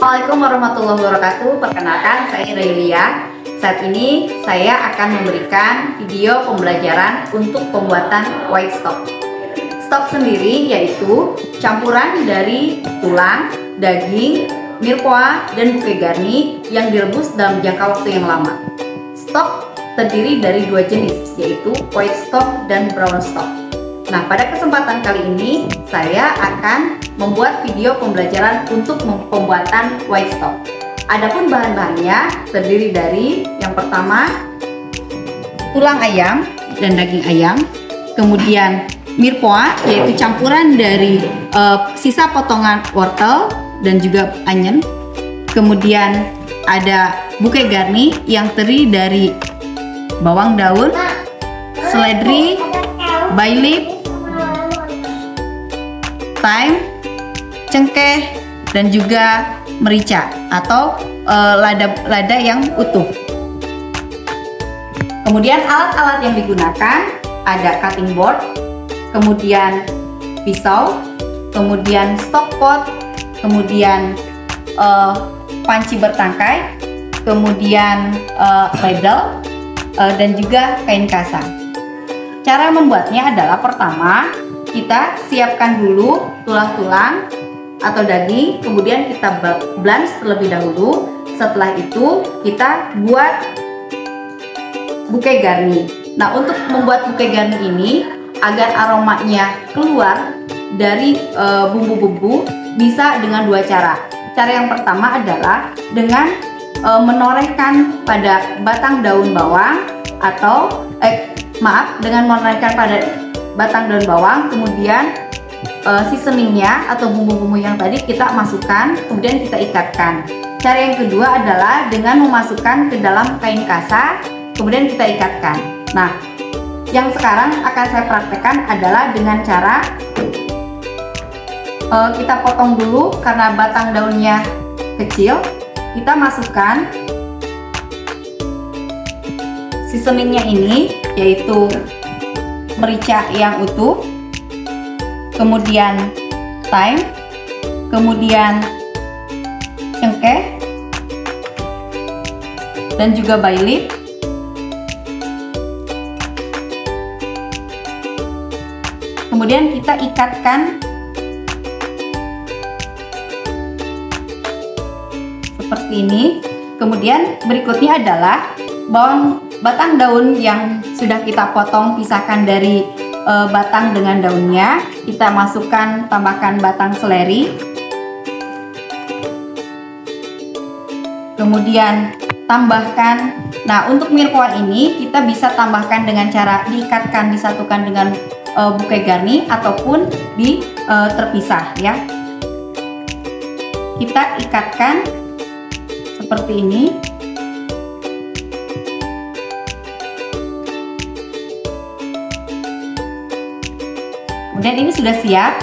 Assalamualaikum warahmatullahi wabarakatuh. Perkenalkan, saya Ira Yulia. Saat ini saya akan memberikan video pembelajaran untuk pembuatan white stock. Stock sendiri yaitu campuran dari tulang, daging, mirepoix, dan bouquet garni yang direbus dalam jangka waktu yang lama. Stock terdiri dari dua jenis, yaitu white stock dan brown stock. Nah, pada kesempatan kali ini saya akan membuat video pembelajaran untuk pembuatan white stock. Adapun bahan-bahannya terdiri dari yang pertama tulang ayam dan daging ayam, kemudian mirepoix yaitu campuran dari sisa potongan wortel dan juga onion, kemudian ada bouquet garni yang terdiri dari bawang daun, seledri, bay leaf, thyme, cengkeh, dan juga merica atau lada yang utuh. Kemudian alat-alat yang digunakan ada cutting board, kemudian pisau, kemudian stock pot, kemudian panci bertangkai, kemudian ladle, dan juga kain kasa. Cara membuatnya adalah pertama kita siapkan dulu tulang-tulang atau daging, kemudian kita blend terlebih dahulu. Setelah itu kita buat bouquet garni. Nah, untuk membuat bouquet garni ini agar aromanya keluar dari bumbu-bumbu bisa dengan dua cara. Cara yang pertama adalah dengan menorehkan pada batang daun bawang atau dengan menorehkan pada batang daun bawang, kemudian seasoningnya atau bumbu-bumbu yang tadi kita masukkan, kemudian kita ikatkan. Cara yang kedua adalah dengan memasukkan ke dalam kain kasa, kemudian kita ikatkan. Nah, yang sekarang akan saya praktekkan adalah dengan cara kita potong dulu karena batang daunnya kecil. Kita masukkan seasoningnya ini, yaitu merica yang utuh, kemudian thyme, kemudian cengkeh, dan juga bay leaf. Kemudian kita ikatkan seperti ini. Kemudian berikutnya adalah batang daun yang sudah kita potong, pisahkan dari batang dengan daunnya. Kita masukkan, tambahkan batang seleri, kemudian tambahkan. Nah, untuk mirepoix ini kita bisa tambahkan dengan cara diikatkan, disatukan dengan bouquet garni ataupun terpisah ya. Kita ikatkan seperti ini. Kemudian ini sudah siap.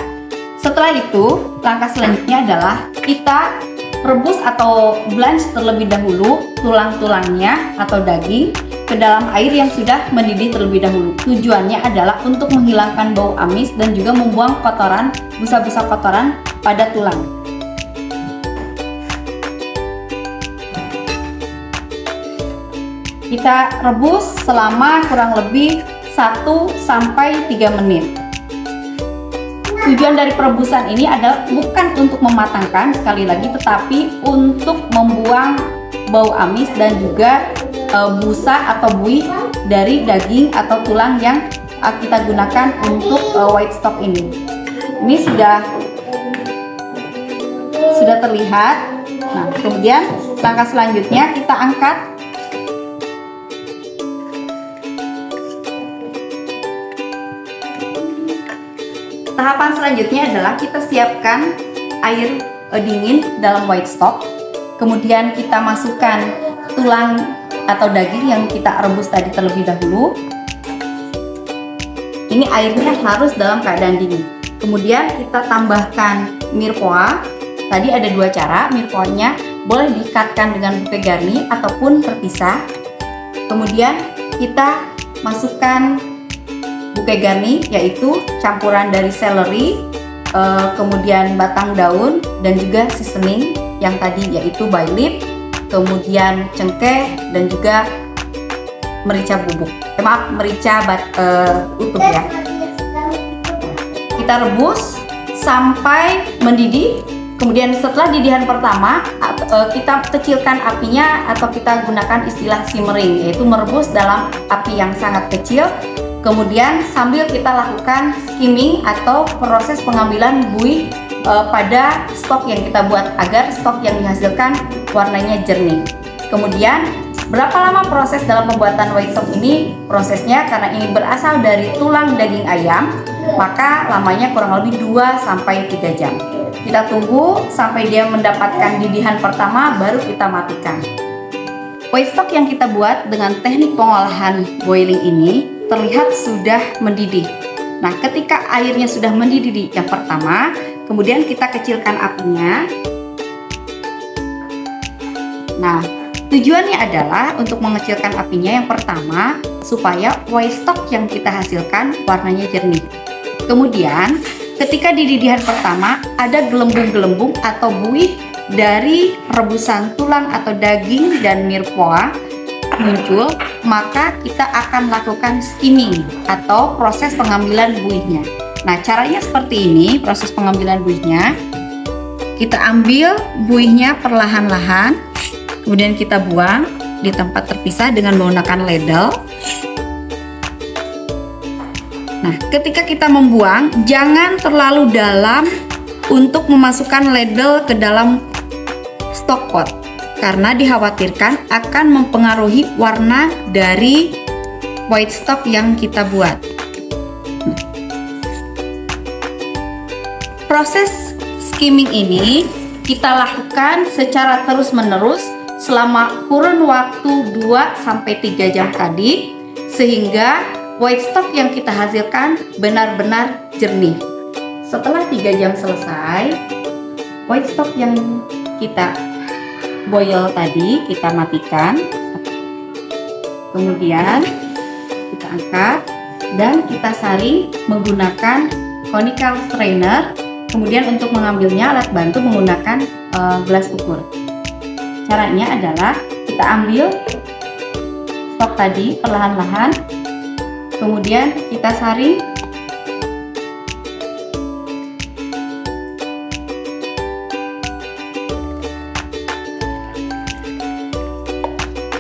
Setelah itu, langkah selanjutnya adalah kita rebus atau blanch terlebih dahulu tulang-tulangnya atau daging ke dalam air yang sudah mendidih terlebih dahulu. Tujuannya adalah untuk menghilangkan bau amis dan juga membuang kotoran, busa-busa kotoran pada tulang. Kita rebus selama kurang lebih 1-3 menit. Tujuan dari perebusan ini adalah bukan untuk mematangkan, sekali lagi, tetapi untuk membuang bau amis dan juga busa atau buih dari daging atau tulang yang kita gunakan untuk white stock ini. Ini sudah terlihat. Nah, kemudian langkah selanjutnya kita angkat. Tahapan selanjutnya adalah kita siapkan air dingin dalam white stock. Kemudian kita masukkan tulang atau daging yang kita rebus tadi terlebih dahulu. Ini airnya harus dalam keadaan dingin. Kemudian kita tambahkan mirepoix. Tadi ada dua cara, mirepoixnya boleh diikatkan dengan bouquet garni ataupun terpisah. Kemudian kita masukkan bouquet garni, yaitu campuran dari seleri, kemudian batang daun dan juga seasoning yang tadi, yaitu bay leaf, kemudian cengkeh, dan juga merica bubuk. Merica utuh ya. Kita rebus sampai mendidih. Kemudian setelah didihan pertama, kita kecilkan apinya atau kita gunakan istilah simmering, yaitu merebus dalam api yang sangat kecil. Kemudian sambil kita lakukan skimming atau proses pengambilan buih pada stok yang kita buat agar stok yang dihasilkan warnanya jernih. Kemudian berapa lama proses dalam pembuatan white stock ini? Prosesnya karena ini berasal dari tulang daging ayam, maka lamanya kurang lebih 2-3 jam. Kita tunggu sampai dia mendapatkan didihan pertama, baru kita matikan. White stock yang kita buat dengan teknik pengolahan boiling ini terlihat sudah mendidih. Nah, ketika airnya sudah mendidih yang pertama, kemudian kita kecilkan apinya. Nah, tujuannya adalah untuk mengecilkan apinya yang pertama supaya white stock yang kita hasilkan warnanya jernih. Kemudian ketika di didihan pertama ada gelembung-gelembung atau buih dari rebusan tulang atau daging dan mirepoix muncul, maka kita akan lakukan skimming atau proses pengambilan buihnya. Nah, caranya seperti ini, proses pengambilan buihnya. Kita ambil buihnya perlahan-lahan, kemudian kita buang di tempat terpisah dengan menggunakan ladle. Nah, ketika kita membuang, jangan terlalu dalam untuk memasukkan ladle ke dalam stock pot, karena dikhawatirkan akan mempengaruhi warna dari white stock yang kita buat. Proses skimming ini kita lakukan secara terus-menerus selama kurun waktu 2-3 jam tadi, sehingga white stock yang kita hasilkan benar-benar jernih. Setelah 3 jam selesai, white stock yang kita boil tadi kita matikan. Kemudian kita angkat dan kita saring menggunakan conical strainer. Kemudian untuk mengambilnya alat bantu menggunakan gelas ukur. Caranya adalah kita ambil stok tadi perlahan-lahan. Kemudian kita saring.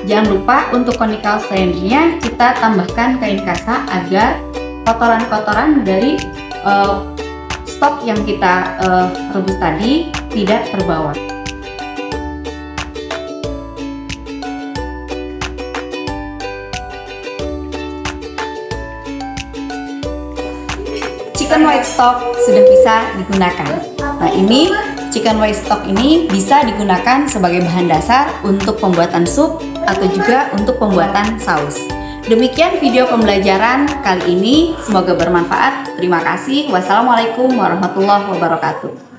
Jangan lupa untuk conical strainer-nya kita tambahkan kain kasa agar kotoran-kotoran dari stok yang kita rebus tadi tidak terbawa. Chicken white stock sudah bisa digunakan. Nah, ini chicken white stock ini bisa digunakan sebagai bahan dasar untuk pembuatan sup atau juga untuk pembuatan saus. Demikian video pembelajaran kali ini, semoga bermanfaat. Terima kasih. Wassalamualaikum warahmatullahi wabarakatuh.